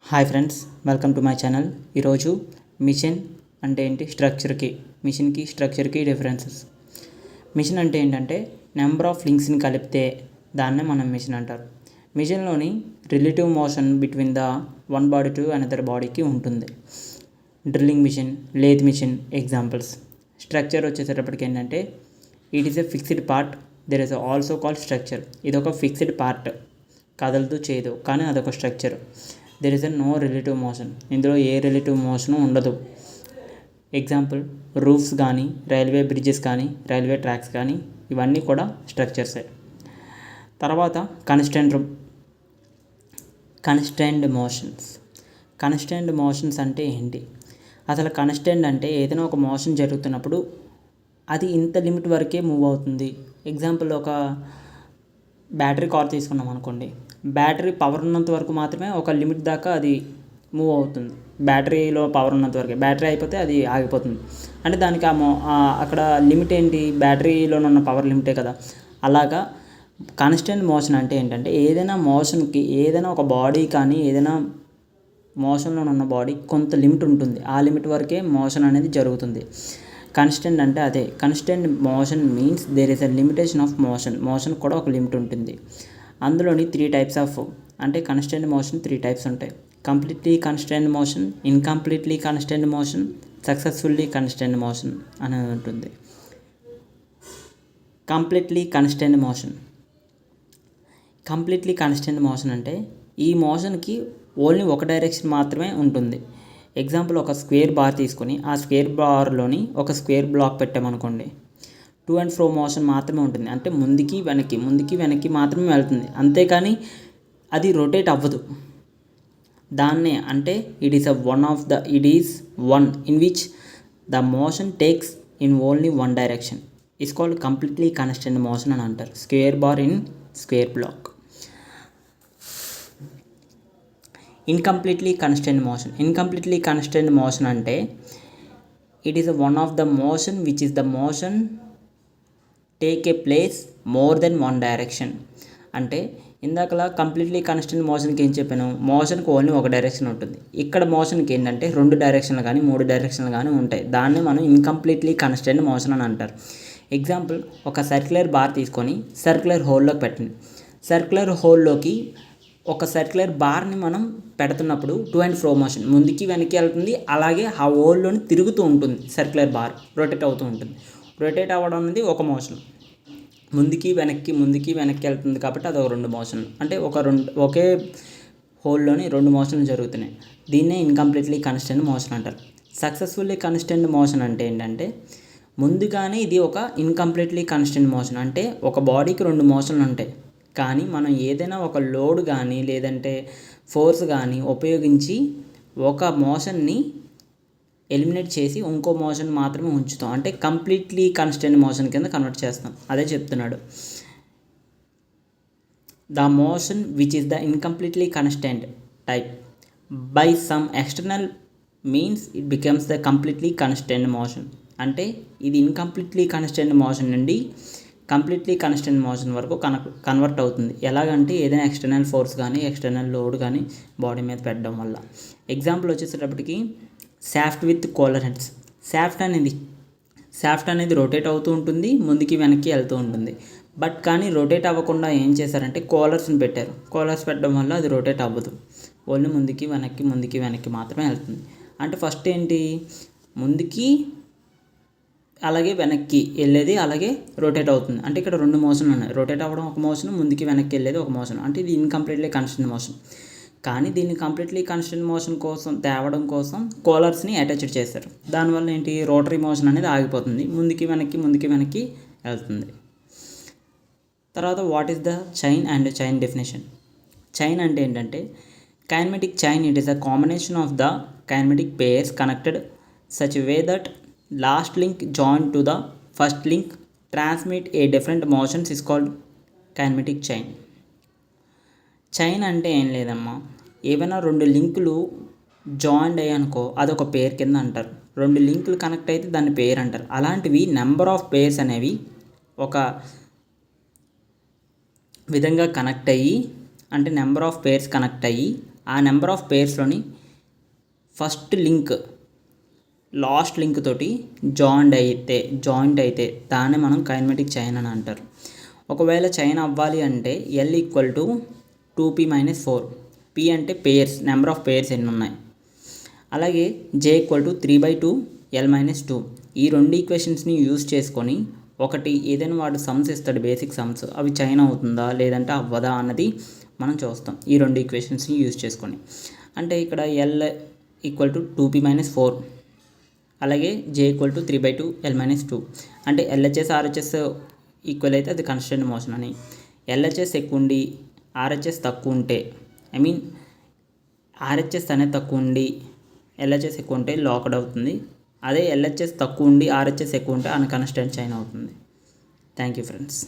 Hi friends, welcome to my channel. ఈరోజు machine అంటే ఏంటి, మిషన్కి స్ట్రక్చర్కి డిఫరెన్సెస్. మిషన్ అంటే ఏంటంటే నెంబర్ ఆఫ్ లింక్స్ని కలిపితే దాన్నే మనం మిషన్ అంటారు. మిషన్లోని relative motion between the one body to another బాడీకి ఉంటుంది. Drilling machine, lathe machine examples. Structure వచ్చేసేటప్పటికి ఏంటంటే it is a fixed part, there is also called structure. ఇది ఒక ఫిక్స్డ్ పార్ట్, కదలదు చేయదు, కానీ అదొక structure. There is a no relative motion, ఇందులో ఏ రిలేటివ్ మోషను ఉండదు. ఎగ్జాంపుల్ రూఫ్స్ కానీ, రైల్వే బ్రిడ్జెస్ కానీ, రైల్వే ట్రాక్స్ కానీ, ఇవన్నీ కూడా స్ట్రక్చర్సే. తర్వాత కన్స్టెంట్ మోషన్స్ అంటే ఏంటి? అసలు కన్స్టెంట్ అంటే ఏదైనా ఒక మోషన్ జరుగుతున్నప్పుడు అది ఇంత లిమిట్ వరకే మూవ్ అవుతుంది. ఎగ్జాంపుల్ ఒక బ్యాటరీ కార్ తీసుకున్నాం అనుకోండి, బ్యాటరీ పవర్ ఉన్నంత వరకు మాత్రమే ఒక లిమిట్ దాకా అది మూవ్ అవుతుంది. బ్యాటరీలో పవర్ ఉన్నంత వరకే, బ్యాటరీ అయిపోతే అది ఆగిపోతుంది. అంటే దానికి అక్కడ లిమిట్ ఏంటి? బ్యాటరీలో ఉన్న పవర్ లిమిటే కదా. అలాగా కాన్స్టెంట్ మోషన్ అంటే ఏంటంటే ఏదైనా మోషన్కి, ఏదైనా ఒక బాడీ కానీ, ఏదైనా మోషన్లో ఉన్న బాడీ కొంత లిమిట్ ఉంటుంది. ఆ లిమిట్ వరకే మోషన్ అనేది జరుగుతుంది. కన్స్టెంట్ అంటే అదే. Constant motion means there is a limitation of motion కూడా ఒక లిమిట్ ఉంటుంది. అందులోని 3 టైప్స్ ఆఫ్, అంటే కన్స్టెంట్ మోషన్ 3 టైప్స్ ఉంటాయి. Completely constant motion, incompletely constant motion, successfully constant motion అనేది ఉంటుంది. కంప్లీట్లీ కన్స్టెంట్ మోషన్ అంటే ఈ మోషన్కి ఓన్లీ ఒక డైరెక్షన్ మాత్రమే ఉంటుంది. ఎగ్జాంపుల్ ఒక స్క్వేర్ బార్ తీసుకొని ఆ స్క్వేర్ బార్లోని ఒక స్క్వేర్ బ్లాక్ పెట్టామనుకోండి, టు అండ్ ఫ్రో మోషన్ మాత్రమే ఉంటుంది. అంటే ముందుకి వెనక్కి మాత్రమే వెళ్తుంది, అంతేకాని అది రొటేట్ అవ్వదు. దాన్నే అంటే it is one in which the motion takes in only one direction is called completely constant motion అని అంటారు. Square bar in square block. Incompletely constant motion అంటే it is one of the motion which is the motion take a place more than one direction. అంటే ఇందాకలా completely constant మోషన్కి ఏం చెప్పాను? మోషన్కి only ఒక direction ఉంటుంది. ఇక్కడ మోషన్కి ఏంటంటే 2 డైరెక్షన్లు కానీ 3 డైరెక్షన్లు కానీ ఉంటాయి. దాన్ని మనం ఇన్కంప్లీట్లీ కన్స్టెంట్ మోషన్ అని అంటారు. ఎగ్జాంపుల్ ఒక సర్క్యులర్ బార్ తీసుకొని సర్క్యులర్ హోల్లోకి పెట్టండి. సర్క్యులర్ హోల్లోకి ఒక సర్క్యులర్ బార్ని మనం పెడుతున్నప్పుడు టు అండ్ ఫ్రో మోషన్, ముందుకి వెనక్కి వెళ్తుంది. అలాగే ఆ హోల్లోని తిరుగుతూ ఉంటుంది. సర్క్యులర్ బార్ రొటేట్ అవుతూ ఉంటుంది. రొటేట్ అవ్వడం అనేది ఒక మోషన్. ముందుకి వెనక్కి వెళ్తుంది కాబట్టి అది ఒక 2 మోషన్. అంటే ఒకే హోల్లోని 2 మోషన్లు జరుగుతున్నాయి. దీన్నే ఇన్కంప్లీట్లీ కన్స్టెంట్ మోషన్ అంటారు. సక్సెస్ఫుల్లీ కన్స్టెంట్ మోషన్ అంటే ఏంటంటే ముందుగానే ఇది ఒక ఇన్కంప్లీట్లీ కన్స్టెంట్ మోషన్. అంటే ఒక బాడీకి 2 మోషన్లు ఉంటాయి, కానీ మనం ఏదైనా ఒక లోడ్ కానీ లేదంటే ఫోర్స్ కానీ ఉపయోగించి ఒక మోషన్ని ఎలిమినేట్ చేసి ఇంకో మోషన్ మాత్రమే ఉంచుతాం. అంటే కంప్లీట్లీ కన్స్టెంట్ మోషన్ కింద కన్వర్ట్ చేస్తాం. అదే చెప్తున్నాడు. The motion which is the incompletely constant type by some external means it becomes the completely constant motion. అంటే ఇది ఇన్కంప్లీట్లీ కన్స్టెంట్ మోషన్ నుండి కంప్లీట్లీ కన్స్టెంట్ మోషన్ వరకు కన్వర్ట్ అవుతుంది. ఎలాగంటే ఏదైనా ఎక్స్టర్నల్ ఫోర్స్ కానీ ఎక్స్టర్నల్ లోడ్ కానీ బాడీ మీద పెట్టడం వల్ల. ఎగ్జాంపుల్ వచ్చేసేటప్పటికి shaft with collar heads. Shaft అనేది రొటేట్ అవుతూ ఉంటుంది, ముందుకి వెనక్కి వెళ్తూ ఉంటుంది. బట్ కానీ రొటేట్ అవ్వకుండా ఏం చేశారంటే కోలర్స్ని పెట్టారు. కోలర్స్ పెట్టడం వల్ల అది రొటేట్ అవ్వదు, ఓన్లీ ముందుకి వెనక్కి మాత్రమే వెళ్తుంది. అంటే ఫస్ట్ ఏంటి, ముందుకి అలాగే వెనక్కి వెళ్ళేది అలాగే రొటేట్ అవుతుంది. అంటే ఇక్కడ 2 మోషన్లు ఉన్నాయి. రొటేట్ అవ్వడం ఒక మోషన్, ముందుకి వెనక్కి వెళ్ళేది ఒక మోషన్. అంటే ఇది ఇన్కంప్లీట్లీ కన్స్టెంట్ మోషన్. కానీ దీన్ని కంప్లీట్లీ కన్స్టెంట్ మోషన్ కోసం తేవడం కోసం కోలర్స్ని అటాచ్డ్ చేశారు. దానివల్ల ఏంటి, రోటరీ మోషన్ అనేది ఆగిపోతుంది, ముందుకి వెనక్కి వెళ్తుంది. తర్వాత what is the chain and chain definition. Chain అంటే ఏంటంటే kinematic chain, it is a combination of the kinematic pairs connected such way that last link join to the first link transmit a different motions is called kinematic chain. Chain అంటే ఏం లేదమ్మా, ఏవైనా 2 లింకులు joint అయ్యానుకో అదొక పేర్ కింద అంటారు. 2 లింకులు connect అయితే దాన్ని పేర్ అంటారు. అలాంటివి నెంబర్ ఆఫ్ పేర్స్ అనేవి ఒక విధంగా కనెక్ట్ అయ్యి, అంటే నెంబర్ ఆఫ్ పేర్స్ కనెక్ట్ అయ్యి ఆ నెంబర్ ఆఫ్ పేర్స్లోని ఫస్ట్ లింక్ లాస్ట్ లింక్ తోటి జాయింట్ అయితే దాన్ని మనం కైనమాటిక్ చైన్ అని అంటారు. ఒకవేళ చైన్ అవ్వాలి అంటే L equal to 2p - 4. p అంటే పేర్స్, నెంబర్ ఆఫ్ పేర్స్ ఎన్ని ఉన్నాయి. అలాగే జే ఈక్వల్ టు 3/2 l - 2. ఈ రెండు ఈక్వేషన్స్ని యూజ్ చేసుకొని ఒకటి ఏదైనా వాడు సమ్స్ ఇస్తాడు, బేసిక్ సమ్స్, అవి చైన్ అవుతుందా లేదంటే అవ్వదా అన్నది మనం చూస్తాం ఈ రెండు ఈక్వేషన్స్ని యూజ్ చేసుకొని. అంటే ఇక్కడ ఎల్ ఈక్వల్ టు 2p - 4, అలాగే జే ఈక్వల్ టు 3/2 l - 2. అంటే ఎల్హెచ్ఎస్ ఆర్హెచ్ఎస్ ఈక్వల్ అయితే అది కన్స్టెంట్ మోషన్ అని. ఎల్హెచ్ఎస్ ఎక్కువ ఉండి ఆర్హెచ్ఎస్ తక్కువ ఉంటే, ఆర్హెచ్ఎస్ అనేది తక్కువ ఉండి ఎల్హెచ్ఎస్ ఎక్కువ ఉంటే లాక్డ్ అవుతుంది. అదే ఎల్హెచ్ఎస్ తక్కువ ఉండి ఆర్హెచ్ఎస్ ఎక్కువ ఉంటే అన్కన్స్టెంట్ చైన్ అవుతుంది. Thank you friends.